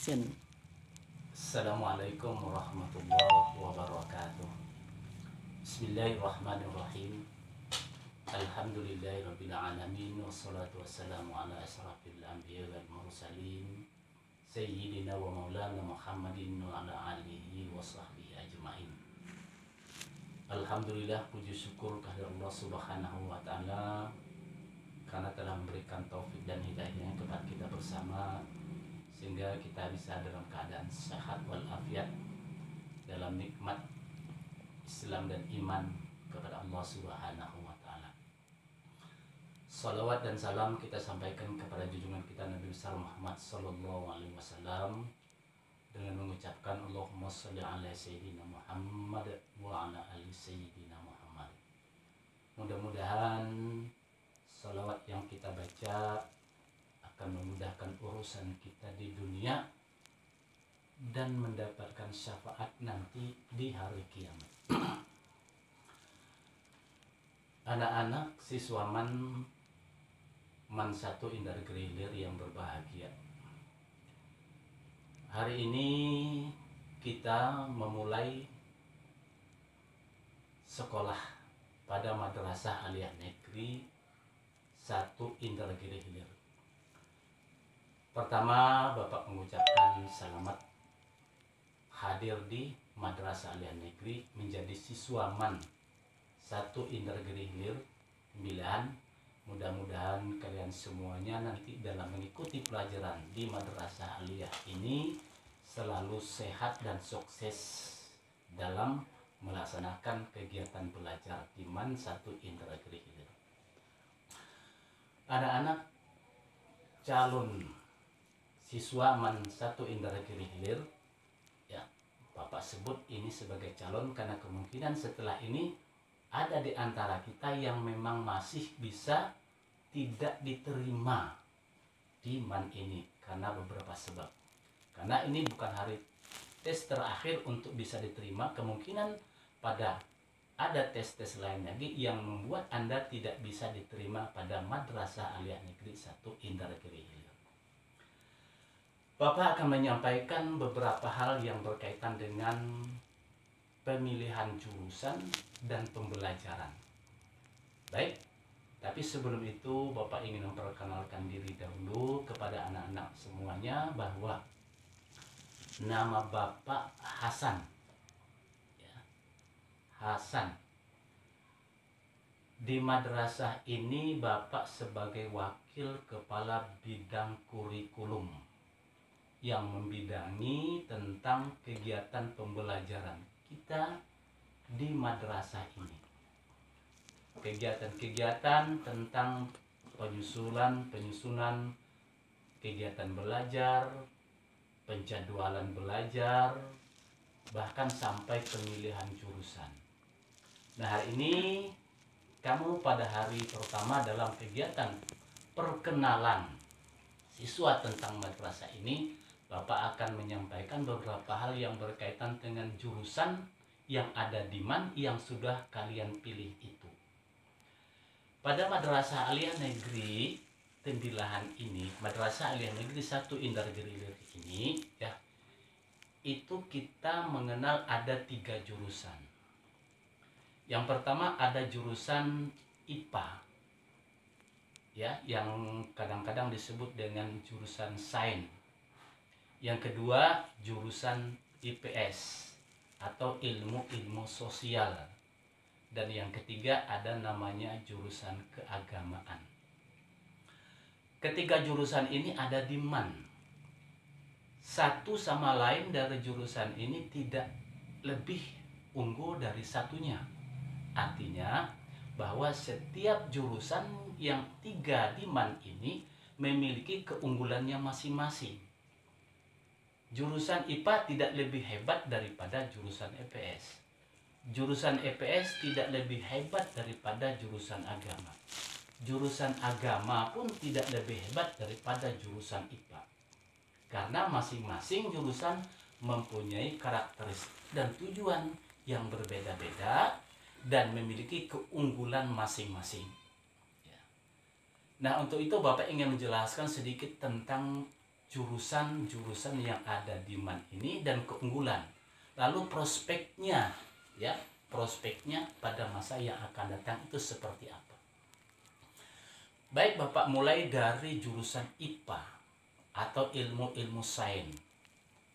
Action. Assalamualaikum warahmatullahi wabarakatuh. Bismillahirrahmanirrahim. Alhamdulillahirabbil alamin wassalatu wassalamu ala asrafil anbiya wal mursalin sayyidina wa maulana Muhammadin wa ala alihi wa sahbihi ajmain. Alhamdulillah, puji syukur kehadirat Allah Subhanahu wa taala karena telah memberikan taufik dan hidayahnya kepada kita bersama, sehingga kita bisa dalam keadaan sehat walafiat dalam nikmat Islam dan iman kepada Allah Subhanahu wa taala. Salawat dan salam kita sampaikan kepada junjungan kita Nabi besar Muhammad sallallahu alaihi wasallam dengan mengucapkan Allahumma shalli ala sayyidina Muhammad wa ala ali sayyidina Muhammad. Mudah-mudahan salawat yang kita baca akan memudahkan urusan kita di dunia dan mendapatkan syafaat nanti di hari kiamat. Anak-anak siswa Man 1 Indar Grilir yang berbahagia, hari ini kita memulai sekolah pada Madrasah Aliyah Negeri 1 Indar Grilir. Pertama, Bapak mengucapkan selamat hadir di Madrasah Aliyah Negeri menjadi siswa Man 1 Indar Grilir 9. Mudah-mudahan kalian semuanya nanti dalam mengikuti pelajaran di Madrasah Aliyah ini selalu sehat dan sukses dalam melaksanakan kegiatan belajar di Man 1 Indar Grilir. Anak-anak calon siswa Man 1 Indar Grilir, ya, Bapak sebut ini sebagai calon karena kemungkinan setelah ini ada di antara kita yang memang masih bisa tidak diterima di Man ini karena beberapa sebab. Karena ini bukan hari tes terakhir untuk bisa diterima, kemungkinan pada ada tes-tes lain lagi yang membuat Anda tidak bisa diterima pada Madrasah Aliyah Negeri 1 Indar Grilir. Bapak akan menyampaikan beberapa hal yang berkaitan dengan pemilihan jurusan dan pembelajaran. Baik, tapi sebelum itu Bapak ingin memperkenalkan diri dahulu kepada anak-anak semuanya bahwa nama Bapak Hasan. Ya, Hasan. Di madrasah ini Bapak sebagai wakil kepala bidang kurikulum yang membidangi tentang kegiatan pembelajaran kita di madrasah ini. Kegiatan-kegiatan tentang penyusunan kegiatan belajar, penjadwalan belajar, bahkan sampai pemilihan jurusan. Nah, hari ini kamu pada hari pertama dalam kegiatan perkenalan siswa tentang madrasah ini, Bapak akan menyampaikan beberapa hal yang berkaitan dengan jurusan yang ada di Man yang sudah kalian pilih itu. Pada Madrasah Aliyah Negeri 9 ini, Madrasah Aliyah Negeri 1 Indar Grilir ini, ya, itu kita mengenal ada 3 jurusan. Yang pertama ada jurusan IPA, ya, yang kadang-kadang disebut dengan jurusan sains. Yang kedua jurusan IPS atau ilmu sosial, dan yang ketiga ada namanya jurusan keagamaan. Ketiga jurusan ini ada di Man. Satu sama lain dari jurusan ini tidak lebih unggul dari satunya. Artinya bahwa setiap jurusan yang 3 di Man ini memiliki keunggulannya masing-masing. Jurusan IPA tidak lebih hebat daripada jurusan EPS. Jurusan EPS tidak lebih hebat daripada jurusan agama. Jurusan agama pun tidak lebih hebat daripada jurusan IPA. Karena masing-masing jurusan mempunyai karakteristik dan tujuan yang berbeda-beda dan memiliki keunggulan masing-masing. Nah, untuk itu Bapak ingin menjelaskan sedikit tentang jurusan-jurusan yang ada di MAN ini dan keunggulan. Lalu prospeknya, ya, prospeknya pada masa yang akan datang itu seperti apa. Baik Bapak, mulai dari jurusan IPA atau ilmu-ilmu sains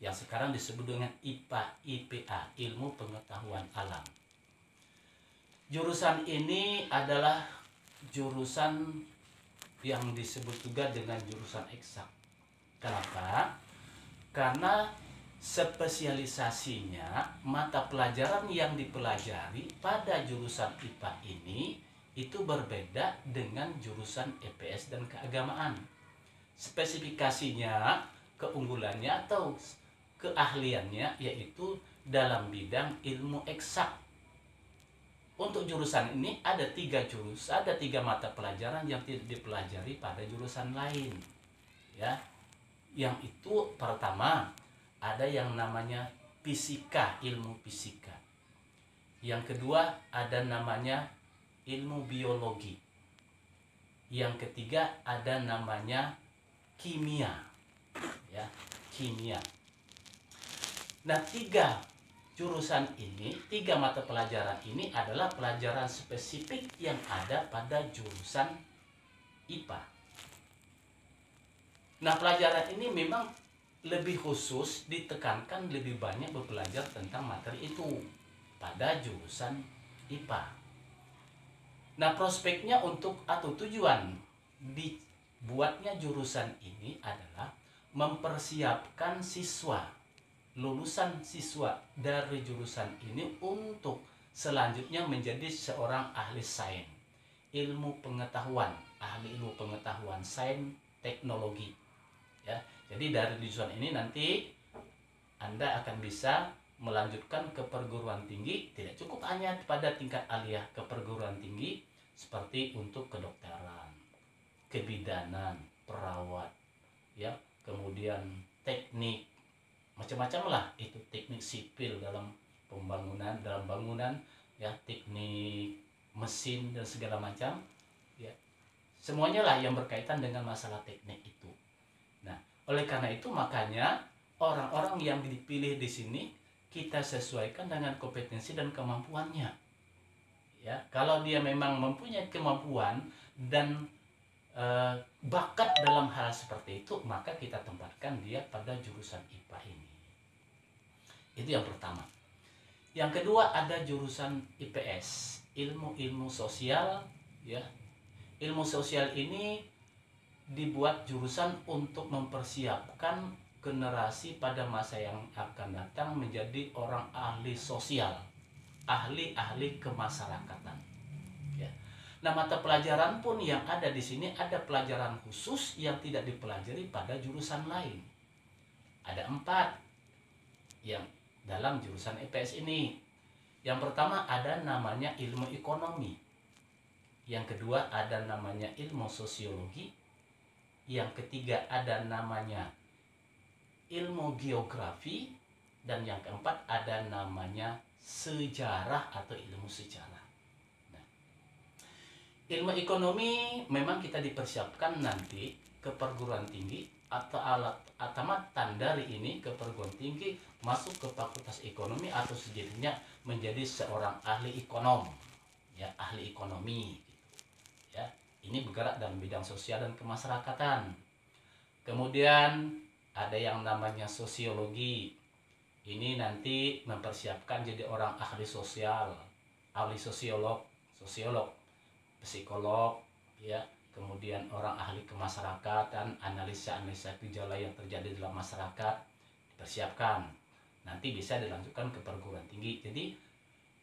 yang sekarang disebut dengan IPA, IPA, ilmu pengetahuan alam. Jurusan ini adalah jurusan yang disebut juga dengan jurusan eksak. Kenapa? Karena spesialisasinya, mata pelajaran yang dipelajari pada jurusan IPA ini itu berbeda dengan jurusan EPS dan keagamaan. Spesifikasinya, keunggulannya atau keahliannya yaitu dalam bidang ilmu eksak. Untuk jurusan ini ada tiga mata pelajaran yang tidak dipelajari pada jurusan lain, ya. Yang itu pertama ada yang namanya fisika, ilmu fisika. Yang kedua ada namanya ilmu biologi. Yang ketiga ada namanya kimia, ya, kimia. Nah, tiga mata pelajaran ini adalah pelajaran spesifik yang ada pada jurusan IPA. Nah, pelajaran ini memang lebih khusus, ditekankan lebih banyak belajar tentang materi itu pada jurusan IPA. Nah, prospeknya untuk atau tujuan dibuatnya jurusan ini adalah mempersiapkan lulusan siswa dari jurusan ini untuk selanjutnya menjadi seorang ahli sains, ilmu pengetahuan, ahli ilmu pengetahuan sains teknologi. Ya, jadi dari jurusan ini nanti Anda akan bisa melanjutkan ke perguruan tinggi, tidak cukup hanya pada tingkat aliyah ke perguruan tinggi seperti untuk kedokteran, kebidanan, perawat, ya, kemudian teknik, macam-macam lah, itu teknik sipil dalam bangunan, ya, teknik mesin dan segala macam, ya, semuanya lah yang berkaitan dengan masalah teknik itu. Nah, oleh karena itu makanya orang-orang yang dipilih di sini kita sesuaikan dengan kompetensi dan kemampuannya, ya. Kalau dia memang mempunyai kemampuan dan bakat dalam hal seperti itu, maka kita tempatkan dia pada jurusan IPA ini. Itu yang pertama. Yang kedua ada jurusan IPS, ilmu sosial, ya. Ilmu sosial ini dibuat jurusan untuk mempersiapkan generasi pada masa yang akan datang menjadi orang ahli sosial, ahli kemasyarakatan. Ya. Nah, mata pelajaran pun yang ada di sini ada pelajaran khusus yang tidak dipelajari pada jurusan lain. Ada 4 yang dalam jurusan IPS ini. Yang pertama ada namanya ilmu ekonomi. Yang kedua ada namanya ilmu sosiologi. Yang ketiga ada namanya ilmu geografi. Dan yang keempat ada namanya sejarah atau ilmu sejarah. Ilmu ekonomi memang kita dipersiapkan nanti ke perguruan tinggi atau tamatan dari ini ke perguruan tinggi masuk ke fakultas ekonomi atau sejadinya menjadi seorang ahli ekonom, ya, ahli ekonomi, ya. Ini bergerak dalam bidang sosial dan kemasyarakatan. Kemudian ada yang namanya sosiologi. Ini nanti mempersiapkan jadi orang ahli sosial, ahli sosiolog, psikolog, ya, kemudian orang ahli kemasyarakatan, analisa gejala yang terjadi dalam masyarakat dipersiapkan. Nanti bisa dilanjutkan ke perguruan tinggi. Jadi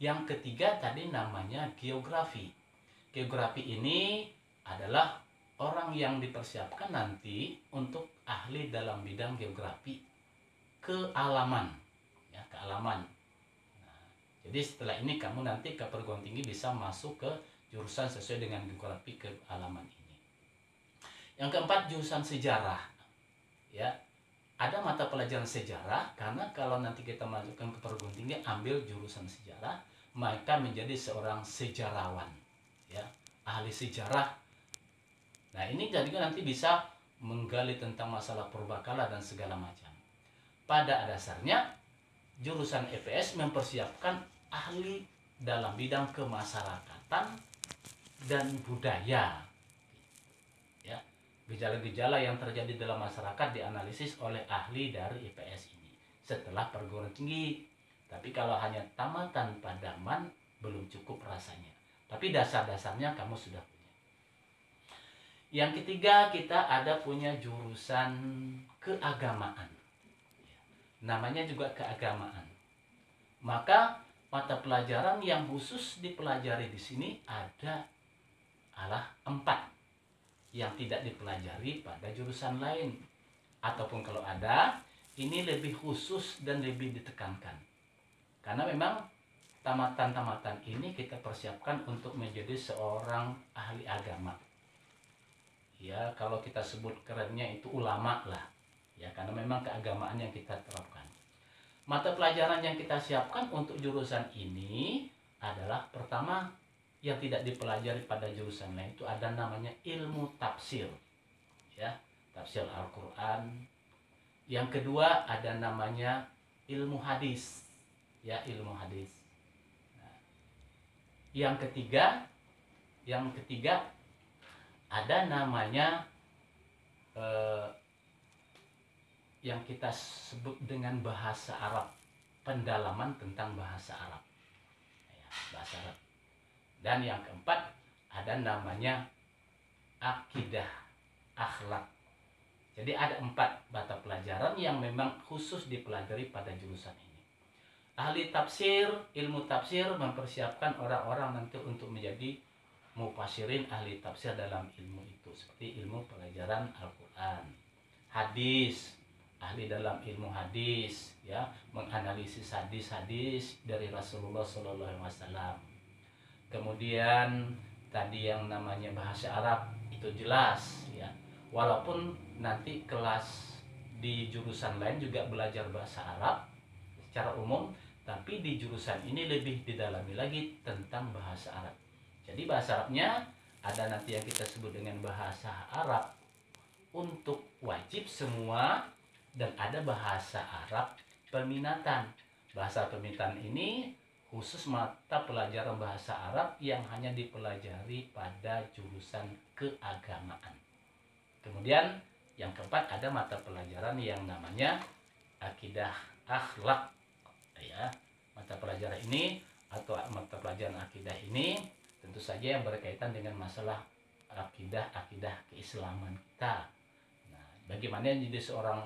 yang ketiga tadi namanya geografi. Geografi ini adalah orang yang dipersiapkan nanti untuk ahli dalam bidang geografi kealaman, ya, kealaman. Nah, jadi setelah ini kamu nanti ke perguruan tinggi bisa masuk ke jurusan sesuai dengan geografi kealaman ini. Yang keempat jurusan sejarah, ya. Ada mata pelajaran sejarah karena kalau nanti kita masukkan ke perguruan tinggi ambil jurusan sejarah, maka menjadi seorang sejarawan, ya, ahli sejarah. Nah, ini jadi nanti bisa menggali tentang masalah purbakala dan segala macam. Pada dasarnya jurusan EPS mempersiapkan ahli dalam bidang kemasyarakatan dan budaya. Ya, gejala-gejala yang terjadi dalam masyarakat dianalisis oleh ahli dari IPS ini setelah perguruan tinggi. Tapi kalau hanya tamatan padaman belum cukup rasanya. Tapi dasar-dasarnya kamu sudah punya. Yang ketiga, kita ada punya jurusan keagamaan. Namanya juga keagamaan. Maka mata pelajaran yang khusus dipelajari di sini adalah 4 yang tidak dipelajari pada jurusan lain. Ataupun kalau ada, ini lebih khusus dan lebih ditekankan. Karena memang tamatan-tamatan ini kita persiapkan untuk menjadi seorang ahli agama. Ya, kalau kita sebut kerennya itu ulama lah. Ya, karena memang keagamaan yang kita terapkan. Mata pelajaran yang kita siapkan untuk jurusan ini adalah pertama yang tidak dipelajari pada jurusan lain itu ada namanya ilmu tafsir. Ya, tafsir Al-Qur'an. Yang kedua ada namanya ilmu hadis. Ya, ilmu hadis. Nah, yang ketiga ada namanya yang kita sebut dengan bahasa Arab, pendalaman tentang bahasa Arab, ya, bahasa Arab. Dan yang keempat ada namanya akidah akhlak. Jadi ada 4 mata pelajaran yang memang khusus dipelajari pada jurusan ini. Ahli tafsir, ilmu tafsir mempersiapkan orang-orang nanti untuk menjadi mufasirin ahli tafsir dalam ilmu itu, seperti ilmu pelajaran Al-Quran. Hadis, ahli dalam ilmu hadis, ya, menganalisis hadis-hadis dari Rasulullah SAW. Kemudian tadi yang namanya bahasa Arab itu jelas, ya, walaupun nanti kelas di jurusan lain juga belajar bahasa Arab secara umum, tapi di jurusan ini lebih didalami lagi tentang bahasa Arab. Jadi bahasa Arabnya ada nanti yang kita sebut dengan bahasa Arab untuk wajib semua, dan ada bahasa Arab peminatan. Bahasa peminatan ini khusus mata pelajaran bahasa Arab yang hanya dipelajari pada jurusan keagamaan. Kemudian yang keempat ada mata pelajaran yang namanya akidah akhlak. Ya, mata pelajaran ini atau mata pelajaran akidah ini tentu saja yang berkaitan dengan masalah akidah keislaman kita. Nah, bagaimana jadi seorang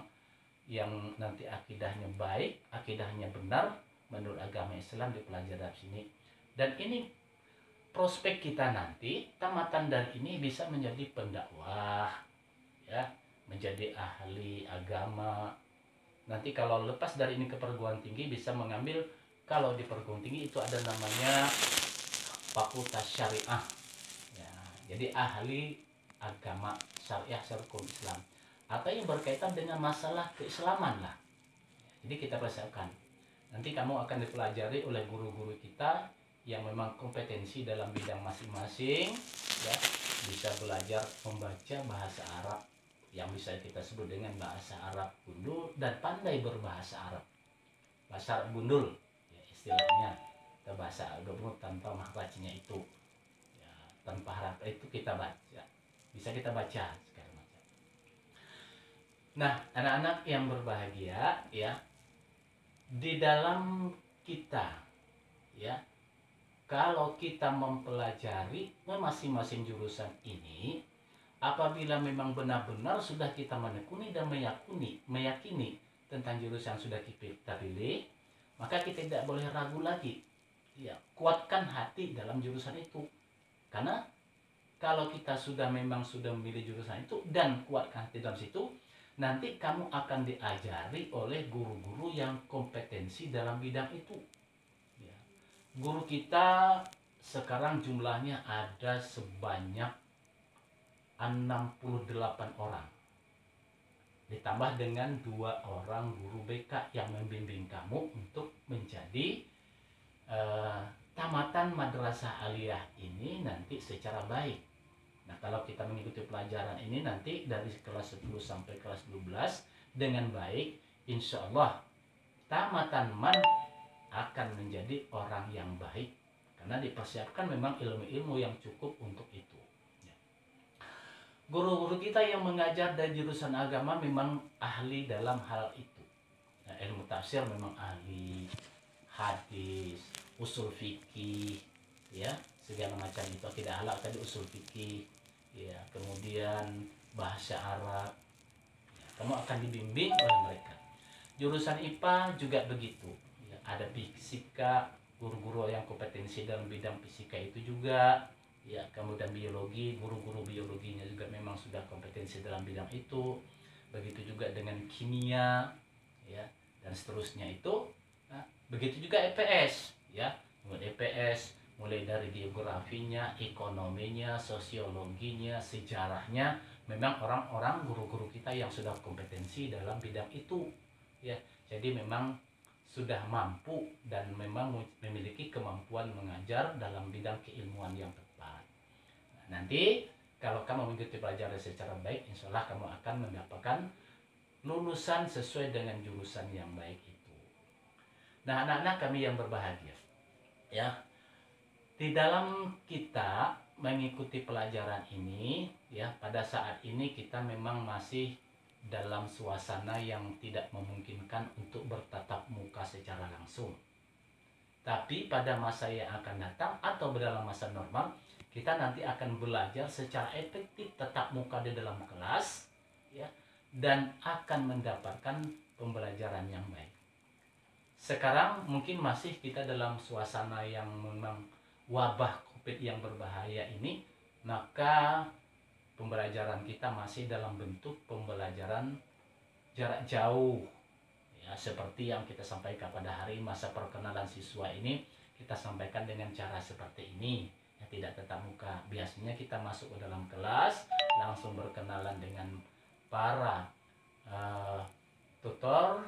yang nanti akidahnya baik, akidahnya benar menurut agama Islam dipelajari dari sini. Dan ini prospek kita nanti tamatan dari ini bisa menjadi pendakwah, ya, menjadi ahli agama. Nanti kalau lepas dari ini ke perguruan tinggi bisa mengambil, kalau di perguruan tinggi itu ada namanya fakultas syariah, ya, jadi ahli agama syariah hukum Islam atau yang berkaitan dengan masalah keislaman lah. Jadi kita persiapkan nanti kamu akan dipelajari oleh guru-guru kita yang memang kompetensi dalam bidang masing-masing, ya, bisa belajar membaca bahasa Arab yang bisa kita sebut dengan bahasa Arab gundul dan pandai berbahasa Arab. Bahasa Arab gundul, ya, istilahnya bahasa Arab tanpa makhrajnya itu, ya, tanpa harap itu kita baca, bisa kita baca segala macam. Nah, anak-anak yang berbahagia, ya, di dalam kita, ya, kalau kita mempelajari masing-masing jurusan ini, apabila memang benar-benar sudah kita menekuni dan meyakini tentang jurusan sudah kita pilih, maka kita tidak boleh ragu lagi. Ya, kuatkan hati dalam jurusan itu. Karena kalau kita sudah memilih jurusan itu dan kuatkan hati dalam situ, nanti kamu akan diajari oleh guru-guru yang kompetensi dalam bidang itu. Ya. Guru kita sekarang jumlahnya ada sebanyak 68 orang. Ditambah dengan 2 orang guru BK yang membimbing kamu untuk menjadi tamatan madrasah aliyah ini nanti secara baik. Nah, kalau kita mengikuti pelajaran ini nanti dari kelas 10 sampai kelas 12 dengan baik, insya Allah tamatan man akan menjadi orang yang baik. Karena dipersiapkan memang ilmu-ilmu yang cukup untuk itu. Ya. Guru-guru kita yang mengajar dari jurusan agama memang ahli dalam hal itu. Nah, ilmu tafsir memang ahli, hadis, usul fikih, ya segala macam itu. Tidak halal tadi usul fikih, ya kemudian bahasa Arab, ya, kamu akan dibimbing oleh mereka. Jurusan IPA juga begitu, ya, ada fisika, guru-guru yang kompetensi dalam bidang fisika itu juga, ya kemudian biologi, guru-guru biologinya juga memang sudah kompetensi dalam bidang itu. Begitu juga dengan kimia, ya dan seterusnya itu. Nah, begitu juga EPS, ya EPS mulai dari geografinya, ekonominya, sosiologinya, sejarahnya, memang orang-orang guru-guru kita yang sudah kompetensi dalam bidang itu, ya jadi memang sudah mampu dan memang memiliki kemampuan mengajar dalam bidang keilmuan yang tepat. Nah, nanti kalau kamu mengikuti pelajaran secara baik, insya Allah kamu akan mendapatkan lulusan sesuai dengan jurusan yang baik itu. Nah, anak-anak kami yang berbahagia, ya di dalam kita mengikuti pelajaran ini, ya pada saat ini kita memang masih dalam suasana yang tidak memungkinkan untuk bertatap muka secara langsung. Tapi pada masa yang akan datang atau dalam masa normal, kita nanti akan belajar secara efektif tatap muka di dalam kelas, ya dan akan mendapatkan pembelajaran yang baik. Sekarang mungkin masih kita dalam suasana yang memang wabah COVID yang berbahaya ini, maka pembelajaran kita masih dalam bentuk pembelajaran jarak jauh, ya seperti yang kita sampaikan pada hari masa perkenalan siswa ini, kita sampaikan dengan cara seperti ini, ya tidak tatap muka. Biasanya kita masuk ke dalam kelas langsung berkenalan dengan para tutor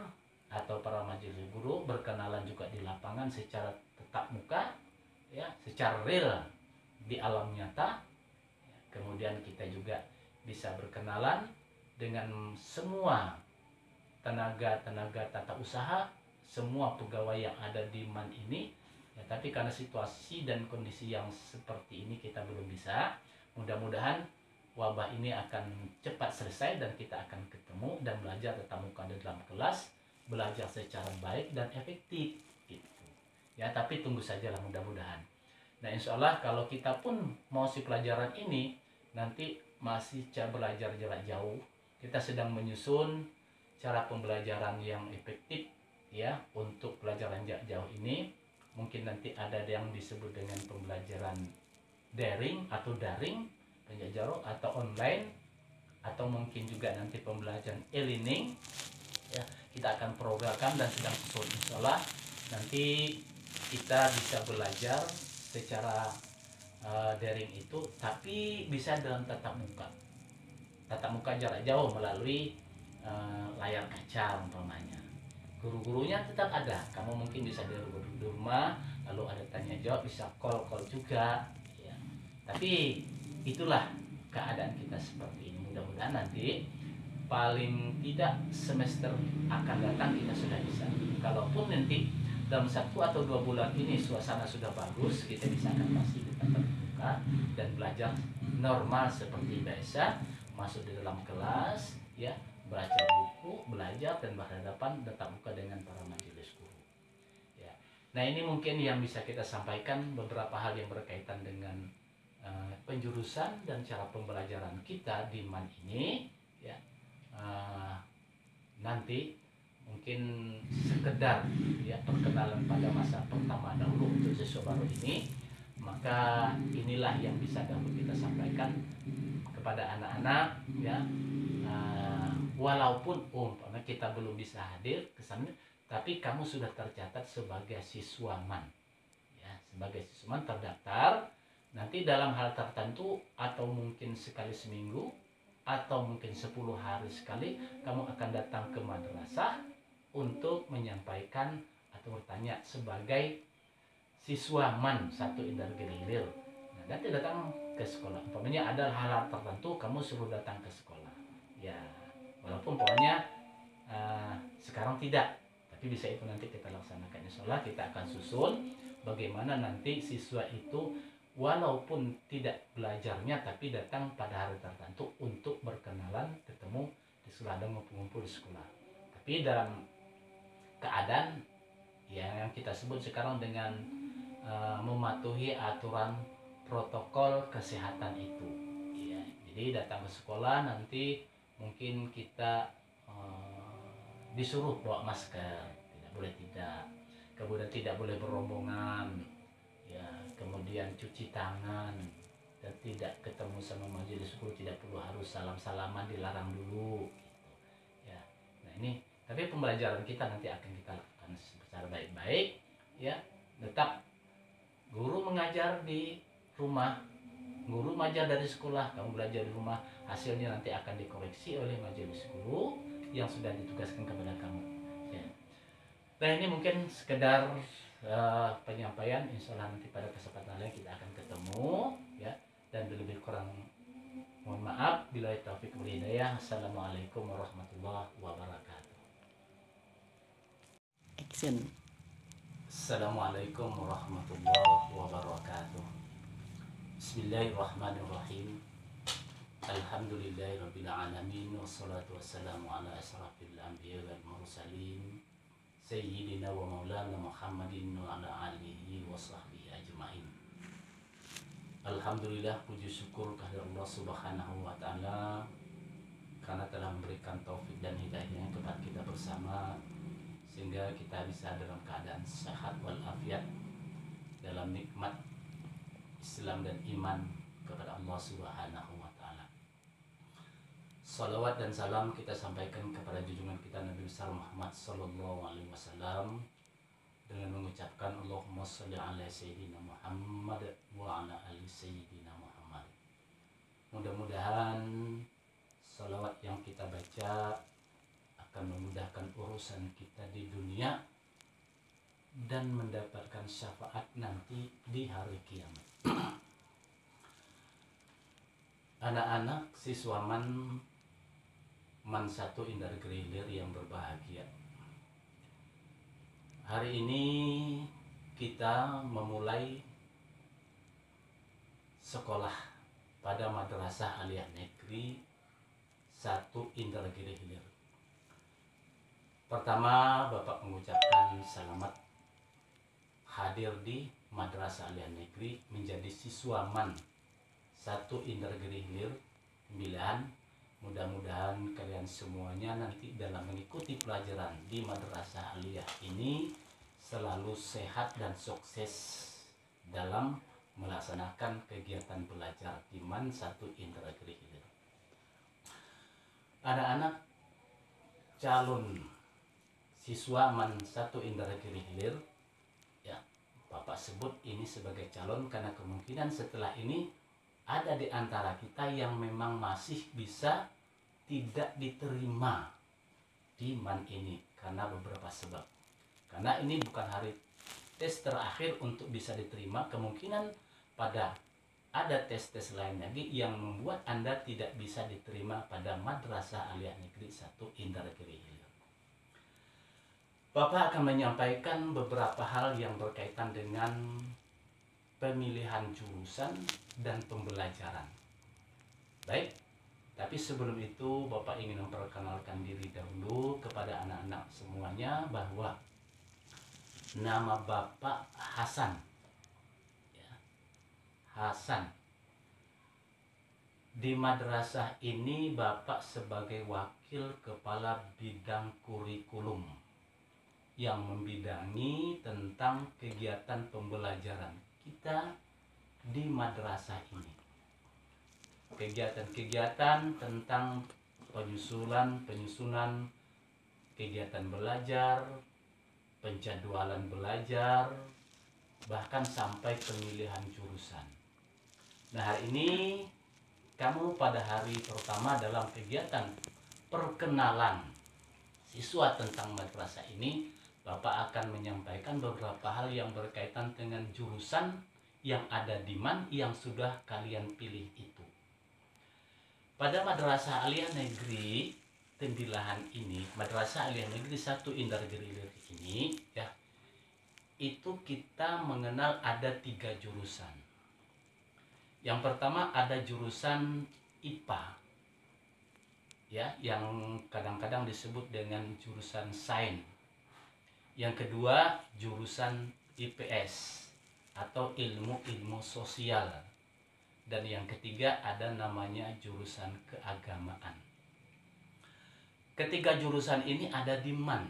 atau para majelis guru, berkenalan juga di lapangan secara tatap muka, ya secara real di alam nyata. Kemudian kita juga bisa berkenalan dengan semua tenaga tata usaha, semua pegawai yang ada di MAN ini, ya, tapi karena situasi dan kondisi yang seperti ini kita belum bisa. Mudah-mudahan wabah ini akan cepat selesai dan kita akan ketemu dan belajar tatap muka di dalam kelas, belajar secara baik dan efektif gitu. Ya, tapi tunggu sajalah mudah-mudahan. Nah, insya Allah kalau kita pun mau si pelajaran ini nanti masih belajar jarak jauh, kita sedang menyusun cara pembelajaran yang efektif, ya untuk pelajaran jarak jauh ini. Mungkin nanti ada yang disebut dengan pembelajaran daring atau penjajaran atau online, atau mungkin juga nanti pembelajaran e-learning, ya kita akan programkan dan sedang susun. Insya Allah nanti kita bisa belajar secara daring itu, tapi bisa dalam tatap muka jarak jauh melalui layar kaca umpamanya. Guru-gurunya tetap ada, kamu mungkin bisa di rumah, lalu ada tanya jawab, bisa call juga, ya. Tapi itulah keadaan kita seperti ini. Mudah-mudahan nanti paling tidak semester akan datang kita sudah bisa. Kalaupun nanti dalam 1 atau 2 bulan ini suasana sudah bagus, kita bisa akan pasti tetap buka dan belajar normal seperti biasa, masuk di dalam kelas, ya baca buku, belajar dan berhadapan tatap muka dengan para majelis guru. Ya. Nah, ini mungkin yang bisa kita sampaikan, beberapa hal yang berkaitan dengan penjurusan dan cara pembelajaran kita di MAN ini, ya. Nanti mungkin sekedar ya perkenalan pada masa pertama dahulu untuk siswa baru ini, maka inilah yang bisa dahulu kita sampaikan kepada anak-anak, ya. Walaupun umpamanya kita belum bisa hadir ke sana, tapi kamu sudah tercatat sebagai siswa MAN, ya sebagai siswa MAN terdaftar. Nanti dalam hal tertentu atau mungkin sekali seminggu atau mungkin 10 hari sekali, kamu akan datang ke madrasah untuk menyampaikan atau bertanya sebagai siswa MAN 1 Indar Gelilil. Nah, nanti datang ke sekolah. Umpamanya ada hal-hal tertentu kamu suruh datang ke sekolah. Ya, walaupun pokoknya sekarang tidak, tapi bisa itu nanti kita laksanakan. Insya Allah kita akan susun bagaimana nanti siswa itu walaupun tidak belajarnya tapi datang pada hari tertentu untuk berkenalan, ketemu di sekolah, ada ngumpul-ngumpul di sekolah. Tapi dalam keadaan yang kita sebut sekarang dengan mematuhi aturan protokol kesehatan itu. Ya, jadi datang ke sekolah nanti mungkin kita disuruh bawa masker, tidak boleh tidak, kemudian tidak boleh berombongan, ya, kemudian cuci tangan, dan tidak ketemu sama majelis guru, tidak perlu harus salam-salaman, dilarang dulu gitu. Ya, nah ini tapi pembelajaran kita nanti akan kita lakukan secara baik-baik, ya. Tetap guru mengajar di rumah, guru mengajar dari sekolah, kamu belajar di rumah, hasilnya nanti akan dikoreksi oleh majelis guru yang sudah ditugaskan kepada kamu. Ya. Nah ini mungkin sekedar penyampaian. Insya Allah nanti pada kesempatan lain kita akan ketemu, ya. Dan lebih kurang mohon maaf. Bila taufik wal hidayah. Assalamualaikum warahmatullahi wabarakatuh. Action. Assalamualaikum warahmatullahi wabarakatuh. Bismillahirrahmanirrahim. Alhamdulillahirabbil alamin wassalatu wassalamu ala asrafil anbiya wal mursalin sayyidina wa maulana Muhammadin wa ala alihi wa sahbihi ajmain. Alhamdulillah, puji syukur kehadirat Allah Subhanahu wa taala karena telah memberikan taufik dan hidayahnya kepada kita bersama, sehingga kita bisa dalam keadaan sehat walafiat dalam nikmat Islam dan iman kepada Allah Subhanahu wa taala. Salawat dan salam kita sampaikan kepada junjungan kita Nabi besar Muhammad sallallahu alaihi wasallam dengan mengucapkan Allahumma shalli ala sayyidina Muhammad wa ala ali sayyidina Muhammad. Mudah-mudahan salawat yang kita baca akan memudahkan urusan kita di dunia dan mendapatkan syafaat nanti di hari kiamat. Anak-anak siswa Man 1 Indar Grilir yang berbahagia, hari ini kita memulai sekolah pada Madrasah Aliyah Negeri 1 Indar Grilir. Pertama, Bapak mengucapkan selamat hadir di Madrasah Aliyah Negeri menjadi siswa Man 1 Indar Grilir 9. Mudah-mudahan kalian semuanya nanti dalam mengikuti pelajaran di Madrasah Aliyah ini selalu sehat dan sukses dalam melaksanakan kegiatan belajar di Man 1 Indra Grilir. Anak-anak calon siswa Man 1 Indra Grilir, ya, Bapak sebut ini sebagai calon karena kemungkinan setelah ini ada di antara kita yang memang masih bisa tidak diterima di Man ini karena beberapa sebab. Karena ini bukan hari tes terakhir untuk bisa diterima, kemungkinan pada ada tes-tes lain lagi yang membuat Anda tidak bisa diterima pada Madrasah Aliyah Negeri 1 Indra Grilir. Bapak akan menyampaikan beberapa hal yang berkaitan dengan pemilihan jurusan dan pembelajaran. Baik, tapi sebelum itu Bapak ingin memperkenalkan diri dahulu kepada anak-anak semuanya bahwa nama Bapak Hasan. Ya, Hasan. Di madrasah ini Bapak sebagai wakil kepala bidang kurikulum yang membidangi tentang kegiatan pembelajaran kita di madrasah ini. Kegiatan-kegiatan tentang penyusunan kegiatan belajar, penjadwalan belajar, bahkan sampai pemilihan jurusan. Nah, hari ini kamu pada hari pertama dalam kegiatan perkenalan siswa tentang madrasah ini, Bapak akan menyampaikan beberapa hal yang berkaitan dengan jurusan yang ada di MAN yang sudah kalian pilih itu. Pada Madrasah Aliyah Negeri Tembilahan ini, Madrasah Aliyah Negeri 1 Indragiri ini, ya, itu kita mengenal ada 3 jurusan. Yang pertama ada jurusan IPA, ya, yang kadang-kadang disebut dengan jurusan sains. Yang kedua jurusan IPS atau ilmu sosial. Dan yang ketiga ada namanya jurusan keagamaan. Ketiga jurusan ini ada di MAN.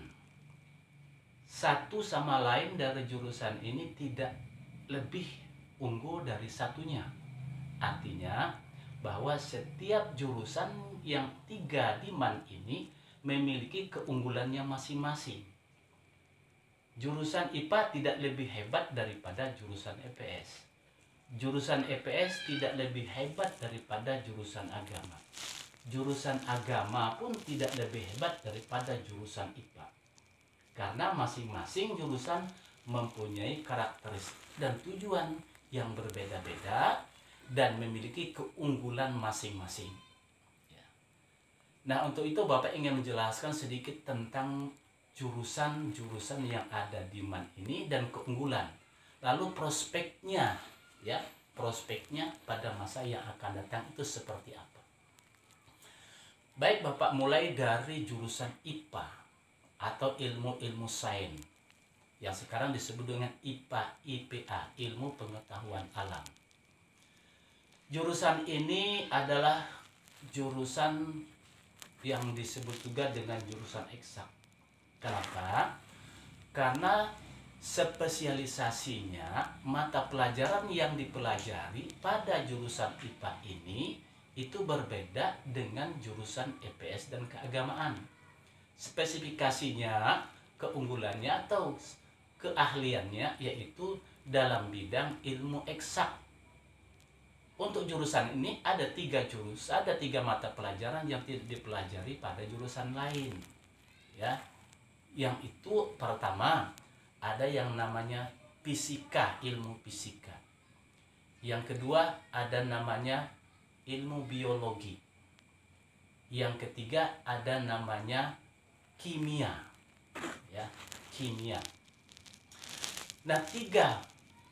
Satu sama lain dari jurusan ini tidak lebih unggul dari satunya. Artinya bahwa setiap jurusan yang 3 di MAN ini memiliki keunggulannya masing-masing. Jurusan IPA tidak lebih hebat daripada jurusan EPS. Jurusan EPS tidak lebih hebat daripada jurusan agama. Jurusan agama pun tidak lebih hebat daripada jurusan IPA. Karena masing-masing jurusan mempunyai karakteristik dan tujuan yang berbeda-beda dan memiliki keunggulan masing-masing. Nah, untuk itu Bapak ingin menjelaskan sedikit tentang jurusan-jurusan yang ada di MAN ini dan keunggulan. Lalu prospeknya, ya, prospeknya pada masa yang akan datang itu seperti apa. Baik Bapak, mulai dari jurusan IPA atau ilmu sains yang sekarang disebut dengan IPA, ilmu pengetahuan alam. Jurusan ini adalah jurusan yang disebut juga dengan jurusan eksak. Kenapa? Karena spesialisasinya mata pelajaran yang dipelajari pada jurusan IPA ini itu berbeda dengan jurusan EPS dan keagamaan. Spesifikasinya, keunggulannya atau keahliannya yaitu dalam bidang ilmu eksak. Untuk jurusan ini ada 3 mata pelajaran yang tidak dipelajari pada jurusan lain. Ya. Yang itu pertama ada yang namanya fisika, ilmu fisika. Yang kedua ada namanya ilmu biologi. Yang ketiga ada namanya kimia. Ya, kimia. Nah, 3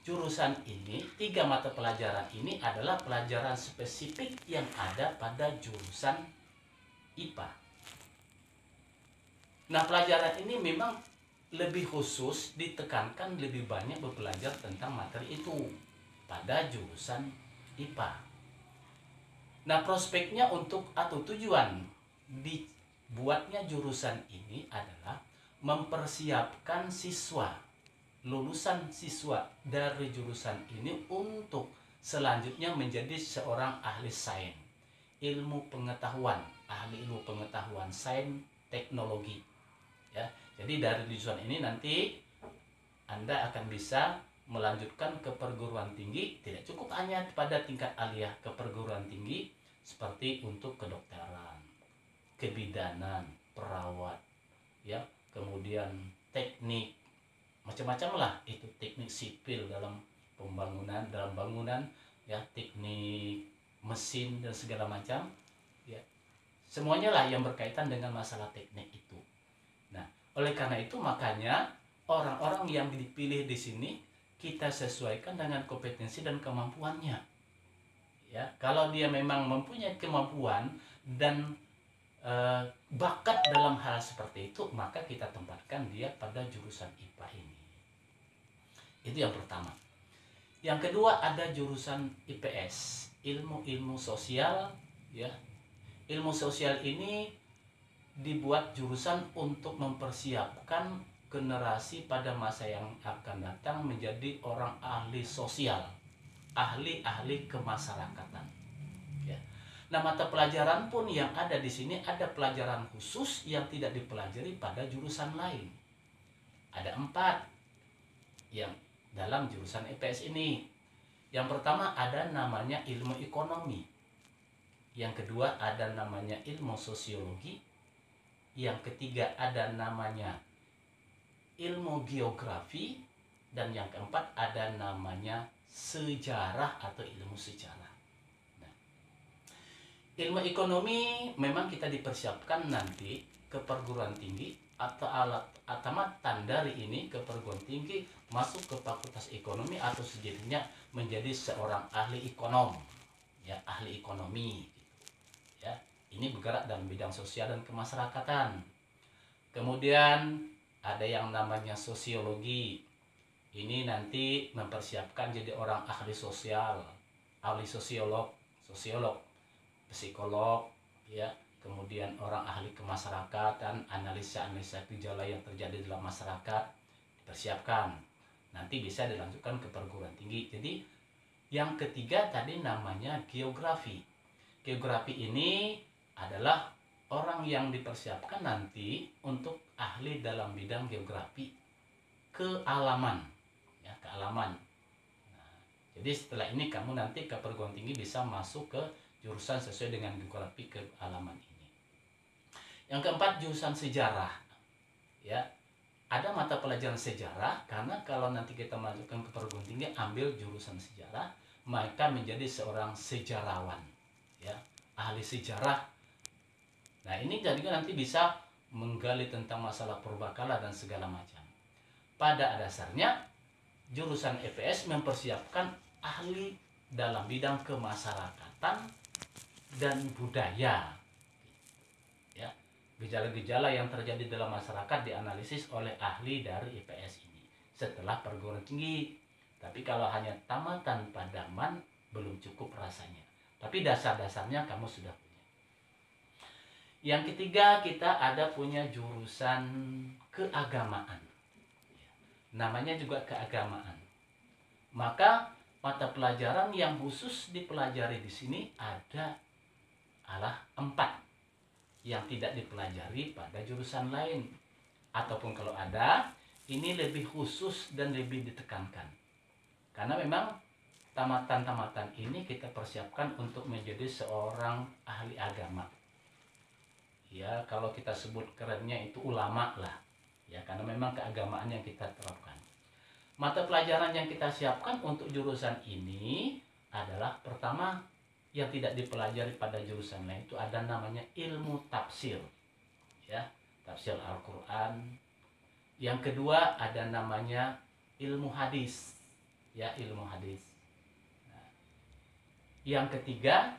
jurusan ini, 3 mata pelajaran ini adalah pelajaran spesifik yang ada pada jurusan IPA. Nah, pelajaran ini memang lebih khusus, ditekankan lebih banyak belajar tentang materi itu pada jurusan IPA. Nah, prospeknya untuk atau tujuan dibuatnya jurusan ini adalah mempersiapkan lulusan siswa dari jurusan ini untuk selanjutnya menjadi seorang ahli sains, ilmu pengetahuan, ahli ilmu pengetahuan sains teknologi. Ya, jadi dari jurusan ini nanti Anda akan bisa melanjutkan ke perguruan tinggi, tidak cukup hanya pada tingkat aliyah ke perguruan tinggi seperti untuk kedokteran, kebidanan, perawat, ya, kemudian teknik, macam-macam lah, itu teknik sipil dalam bangunan, ya, teknik mesin dan segala macam, ya, semuanya lah yang berkaitan dengan masalah teknik itu. Nah, oleh karena itu makanya orang-orang yang dipilih di sini kita sesuaikan dengan kompetensi dan kemampuannya. Ya, kalau dia memang mempunyai kemampuan dan bakat dalam hal seperti itu, maka kita tempatkan dia pada jurusan IPA ini. Itu yang pertama. Yang kedua ada jurusan IPS, ilmu sosial, ya. Ilmu sosial ini dibuat jurusan untuk mempersiapkan generasi pada masa yang akan datang menjadi orang ahli sosial, ahli kemasyarakatan. Ya. Nah, mata pelajaran pun yang ada di sini ada pelajaran khusus yang tidak dipelajari pada jurusan lain. Ada 4 yang dalam jurusan IPS ini. Yang pertama ada namanya ilmu ekonomi. Yang kedua ada namanya ilmu sosiologi. Yang ketiga ada namanya ilmu geografi. Dan yang keempat ada namanya sejarah atau ilmu sejarah. Nah, ilmu ekonomi memang kita dipersiapkan nanti ke perguruan tinggi atau tamatan dari ini ke perguruan tinggi masuk ke fakultas ekonomi atau sejenisnya menjadi seorang ahli ekonom, ya ahli ekonomi, ya ini bergerak dalam bidang sosial dan kemasyarakatan. Kemudian ada yang namanya sosiologi, ini nanti mempersiapkan jadi orang ahli sosial, ahli sosiolog, psikolog, ya kemudian orang ahli kemasyarakatan, analisa gejala yang terjadi dalam masyarakat dipersiapkan, nanti bisa dilanjutkan ke perguruan tinggi. Jadi yang ketiga tadi namanya geografi. Geografi ini adalah orang yang dipersiapkan nanti untuk ahli dalam bidang geografi kealaman, ya kealaman. Nah, jadi setelah ini kamu nanti ke perguruan tinggi bisa masuk ke jurusan sesuai dengan geografi kealaman ini. Yang keempat, jurusan sejarah. Ya, ada mata pelajaran sejarah karena kalau nanti kita masukkan ke perguruan tinggi ambil jurusan sejarah, maka menjadi seorang sejarawan, ya, ahli sejarah. Nah, ini jadi nanti bisa menggali tentang masalah purbakala dan segala macam. Pada dasarnya, jurusan EPS mempersiapkan ahli dalam bidang kemasyarakatan dan budaya. Ya, gejala-gejala yang terjadi dalam masyarakat dianalisis oleh ahli dari IPS ini setelah perguruan tinggi. Tapi kalau hanya tamatan Padaman belum cukup rasanya. Tapi dasar-dasarnya kamu sudah punya. Yang ketiga, kita ada punya jurusan keagamaan. Namanya juga keagamaan. Maka mata pelajaran yang khusus dipelajari di sini adalah 4 yang tidak dipelajari pada jurusan lain. Ataupun kalau ada, ini lebih khusus dan lebih ditekankan. Karena memang tamatan-tamatan ini kita persiapkan untuk menjadi seorang ahli agama. Ya, kalau kita sebut kerennya itu ulama lah. Ya, karena memang keagamaan yang kita terapkan. Mata pelajaran yang kita siapkan untuk jurusan ini adalah pertama yang tidak dipelajari pada jurusan lain itu ada namanya ilmu tafsir, ya tafsir Al-Quran. Yang kedua ada namanya ilmu hadis, ya ilmu hadis. Nah, yang ketiga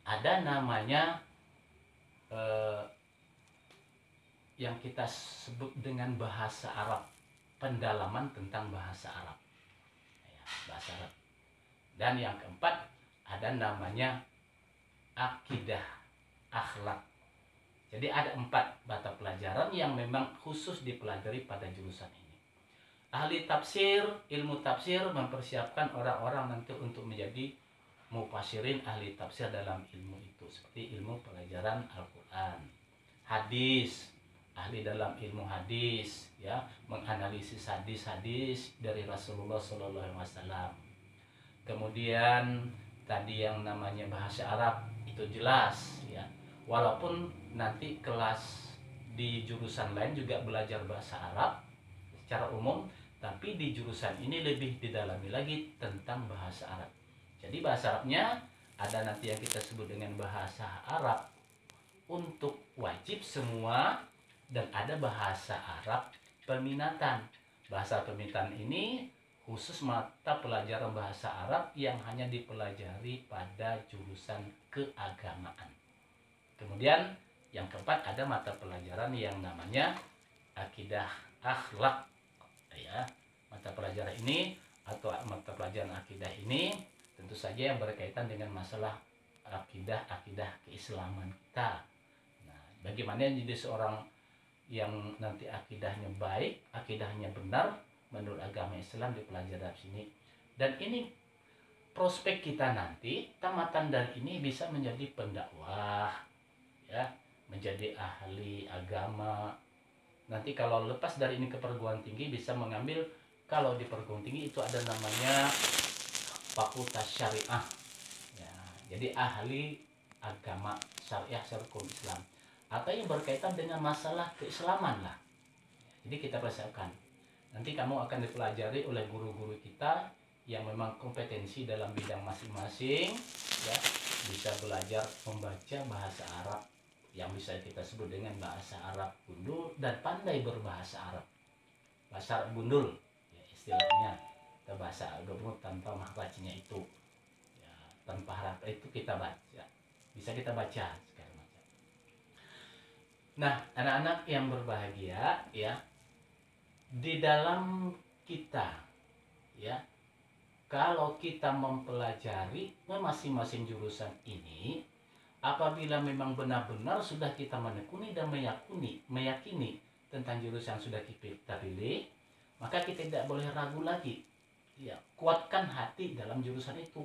ada namanya yang kita sebut dengan bahasa Arab, pendalaman tentang bahasa Arab, ya, bahasa Arab. Dan yang keempat ada namanya akidah, akhlak. Jadi ada 4 mata pelajaran yang memang khusus dipelajari pada jurusan ini. Ahli tafsir, ilmu tafsir mempersiapkan orang-orang nanti untuk menjadi mufasirin ahli tafsir dalam ilmu itu. Seperti ilmu pelajaran Al-Quran. Hadis, ahli dalam ilmu hadis, ya menganalisis hadis-hadis dari Rasulullah SAW. Kemudian tadi yang namanya bahasa Arab itu jelas, ya. Walaupun nanti kelas di jurusan lain juga belajar bahasa Arab secara umum, tapi di jurusan ini lebih didalami lagi tentang bahasa Arab. Jadi bahasa Arabnya ada nanti yang kita sebut dengan bahasa Arab untuk wajib semua, dan ada bahasa Arab peminatan. Bahasa peminatan ini khusus mata pelajaran bahasa Arab yang hanya dipelajari pada jurusan keagamaan. Kemudian yang keempat ada mata pelajaran yang namanya akidah akhlak, ya. Mata pelajaran ini atau mata pelajaran akidah ini tentu saja yang berkaitan dengan masalah akidah keislaman kita. Nah, bagaimana jadi seorang yang nanti akidahnya baik, akidahnya benar menurut agama Islam dipelajari dari sini. Dan ini prospek kita nanti tamatan dari ini bisa menjadi pendakwah, ya, menjadi ahli agama. Nanti kalau lepas dari ini ke perguruan tinggi bisa mengambil, kalau di perguruan tinggi itu ada namanya fakultas syariah, ya, jadi ahli agama syariah hukum Islam atau yang berkaitan dengan masalah keislaman lah. Jadi kita persiapkan. Nanti kamu akan dipelajari oleh guru-guru kita yang memang kompetensi dalam bidang masing-masing, ya. Bisa belajar membaca bahasa Arab yang bisa kita sebut dengan bahasa Arab gundul dan pandai berbahasa Arab. Bahasa Arab gundul, ya, istilahnya, atau bahasa gundul tanpa makhrajnya itu, ya, tanpa harap itu kita baca, bisa kita baca segala macam. Nah, anak-anak yang berbahagia, ya, di dalam kita, ya, kalau kita mempelajari masing-masing jurusan ini, apabila memang benar-benar sudah kita menekuni dan meyakini tentang jurusan yang sudah kita pilih, maka kita tidak boleh ragu lagi. Ya, kuatkan hati dalam jurusan itu.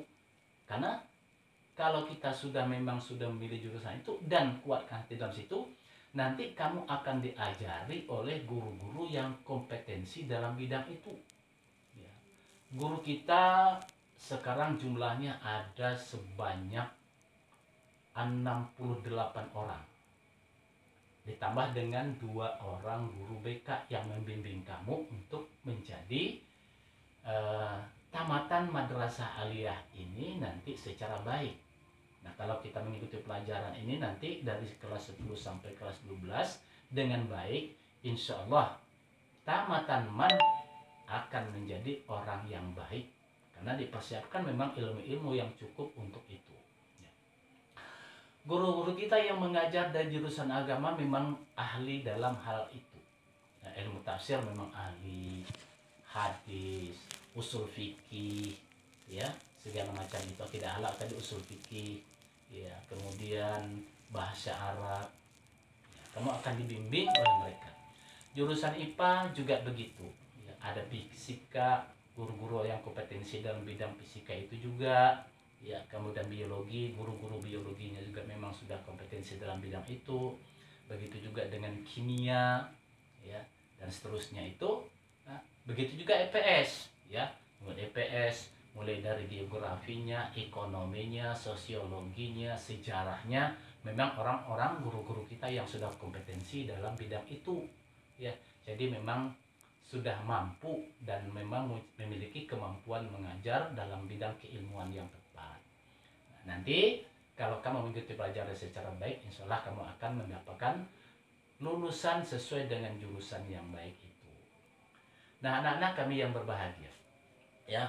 Karena kalau kita memang sudah memilih jurusan itu dan kuatkan hati dalam situ, nanti kamu akan diajari oleh guru-guru yang kompetensi dalam bidang itu. Ya. Guru kita sekarang jumlahnya ada sebanyak 68 orang. Ditambah dengan 2 orang guru BK yang membimbing kamu untuk menjadi tamatan madrasah aliyah ini nanti secara baik. Nah, kalau kita mengikuti pelajaran ini nanti dari kelas 10 sampai kelas 12 dengan baik, insya Allah tamatan man akan menjadi orang yang baik. Karena dipersiapkan memang ilmu-ilmu yang cukup untuk itu. Guru-guru kita yang mengajar dari jurusan agama memang ahli dalam hal itu. Nah, ilmu tafsir memang ahli, hadis, usul fikih, ya, segala macam itu. Tidak halal tadi usul fikih, ya, kemudian bahasa Arab, ya, kamu akan dibimbing oleh mereka. Jurusan IPA juga begitu, ya, ada fisika, guru-guru yang kompetensi dalam bidang fisika itu juga, ya, kemudian biologi, guru-guru biologinya juga memang sudah kompetensi dalam bidang itu. Begitu juga dengan kimia, ya, dan seterusnya itu. Nah, begitu juga EPS, ya, EPS mulai dari geografinya, ekonominya, sosiologinya, sejarahnya, memang orang-orang guru-guru kita yang sudah kompetensi dalam bidang itu, ya. Jadi memang sudah mampu dan memang memiliki kemampuan mengajar dalam bidang keilmuan yang tepat. Nah, nanti kalau kamu mengikuti pelajaran secara baik, insya Allah kamu akan mendapatkan lulusan sesuai dengan jurusan yang baik itu. Nah, anak-anak kami yang berbahagia, ya,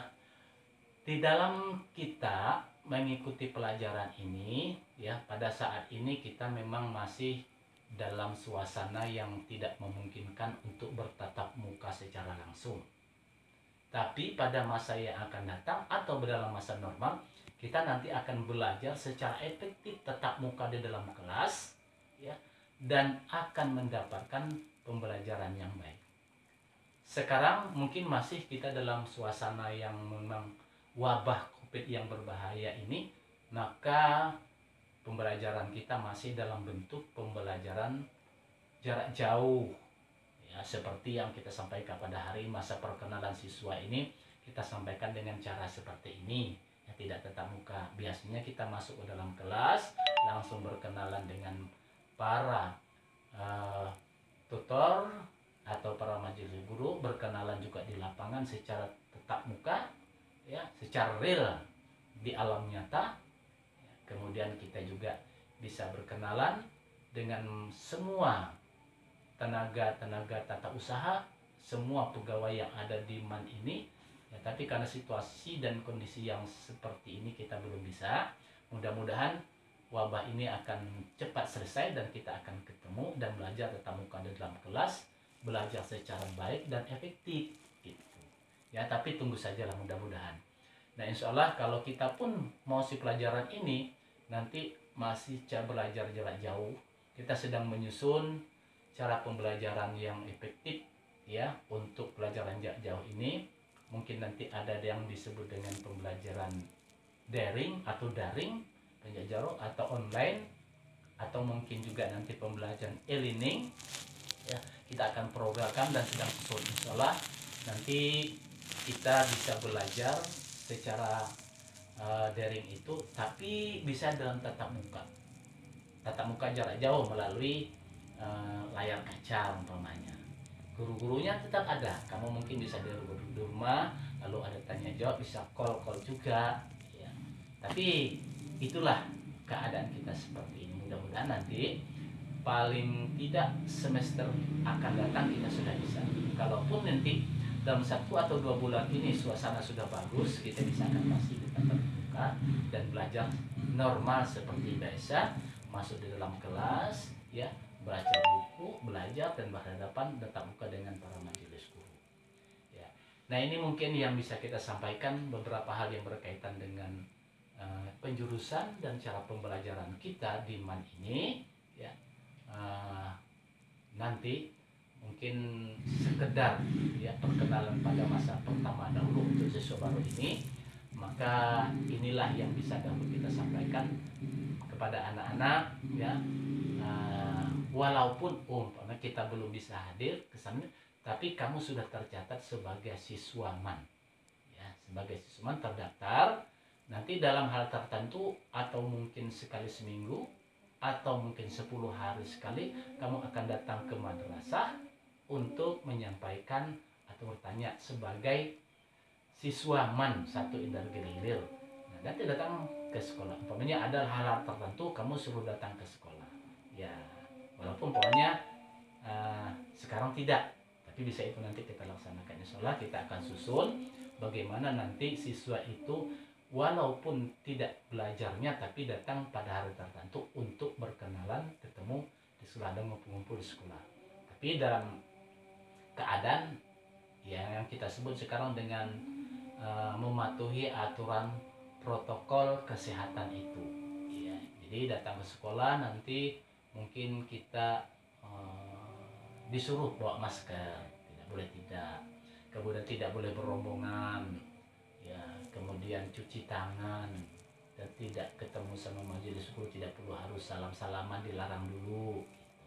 di dalam kita mengikuti pelajaran ini, ya, pada saat ini kita memang masih dalam suasana yang tidak memungkinkan untuk bertatap muka secara langsung. Tapi pada masa yang akan datang atau dalam masa normal, kita nanti akan belajar secara efektif tatap muka di dalam kelas, ya, dan akan mendapatkan pembelajaran yang baik. Sekarang mungkin masih kita dalam suasana yang memang wabah COVID yang berbahaya ini, maka pembelajaran kita masih dalam bentuk pembelajaran jarak jauh, ya, seperti yang kita sampaikan pada hari masa perkenalan siswa ini, kita sampaikan dengan cara seperti ini, ya, tidak tatap muka. Biasanya kita masuk ke dalam kelas langsung berkenalan dengan para tutor atau para majelis guru, berkenalan juga di lapangan secara tatap muka, ya, secara real di alam nyata. Kemudian kita juga bisa berkenalan dengan semua tenaga tata usaha, semua pegawai yang ada di MAN ini, ya, tapi karena situasi dan kondisi yang seperti ini kita belum bisa. Mudah-mudahan wabah ini akan cepat selesai dan kita akan ketemu dan belajar tatap muka di dalam kelas, belajar secara baik dan efektif gitu. Ya, tapi tunggu sajalah mudah-mudahan. Nah, insya Allah kalau kita pun mau si pelajaran ini nanti masih belajar jarak jauh, kita sedang menyusun cara pembelajaran yang efektif, ya, untuk pelajaran jarak jauh ini. Mungkin nanti ada yang disebut dengan pembelajaran daring atau daring, penjajaro atau online, atau mungkin juga nanti pembelajaran e-learning, ya, kita akan programkan dan sedang susun. Insya Allah nanti kita bisa belajar secara daring itu, tapi bisa dalam tatap muka jarak jauh melalui layar kaca umpamanya. guru-gurunya tetap ada. Kamu mungkin bisa di rumah, lalu ada tanya jawab, bisa call juga ya. Tapi itulah keadaan kita seperti ini. Mudah-mudahan nanti paling tidak semester akan datang kita sudah bisa. Kalaupun nanti dalam 1 atau 2 bulan ini suasana sudah bagus, kita bisa akan pasti kita terbuka dan belajar normal seperti biasa, masuk di dalam kelas ya, baca buku, belajar dan berhadapan tatap muka dengan para majelis guru ya. Nah, ini mungkin yang bisa kita sampaikan, beberapa hal yang berkaitan dengan penjurusan dan cara pembelajaran kita di MAN ini ya. Nanti mungkin sekedar ya perkenalan pada masa pertama dahulu untuk siswa baru ini, maka inilah yang bisa dahulu kita sampaikan kepada anak-anak ya. Walaupun umpamanya kita belum bisa hadir ke sana, tapi kamu sudah tercatat sebagai siswa MAN ya, sebagai siswa MAN terdaftar. Nanti dalam hal tertentu atau mungkin sekali seminggu atau mungkin 10 hari sekali kamu akan datang ke madrasah untuk menyampaikan atau bertanya sebagai siswa MAN 1 Indar Gelilir. Nah, nanti datang ke sekolah. Umpamanya ada hal-hal tertentu kamu suruh datang ke sekolah. Ya, walaupun pokoknya sekarang tidak, tapi bisa itu nanti kita laksanakan. Insyaallah kita akan susun bagaimana nanti siswa itu walaupun tidak belajarnya tapi datang pada hari tertentu untuk berkenalan, ketemu di sekolah dan ngumpul-ngumpul di sekolah. Tapi dalam keadaan yang kita sebut sekarang dengan mematuhi aturan protokol kesehatan itu ya. Jadi datang ke sekolah nanti mungkin kita disuruh bawa masker, tidak boleh tidak, kemudian tidak boleh berombongan ya, kemudian cuci tangan dan tidak ketemu sama majelis guru, tidak perlu harus salam-salaman, dilarang dulu gitu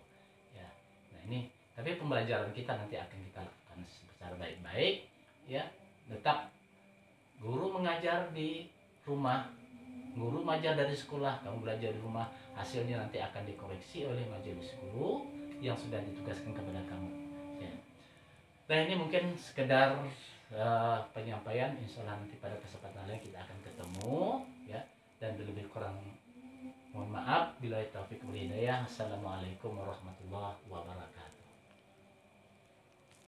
ya. Nah, ini tapi pembelajaran kita nanti akan kita lakukan secara baik-baik ya. Tetap guru mengajar di rumah, guru mengajar dari sekolah, kamu belajar di rumah, hasilnya nanti akan dikoreksi oleh majelis guru yang sudah ditugaskan kepada kamu ya. Nah, ini mungkin sekedar penyampaian. Insyaallah nanti pada kesempatan lain kita akan ketemu ya, dan lebih kurang mohon maaf. Billahi taufik wal hidayah. Assalamualaikum warahmatullahi wabarakatuh.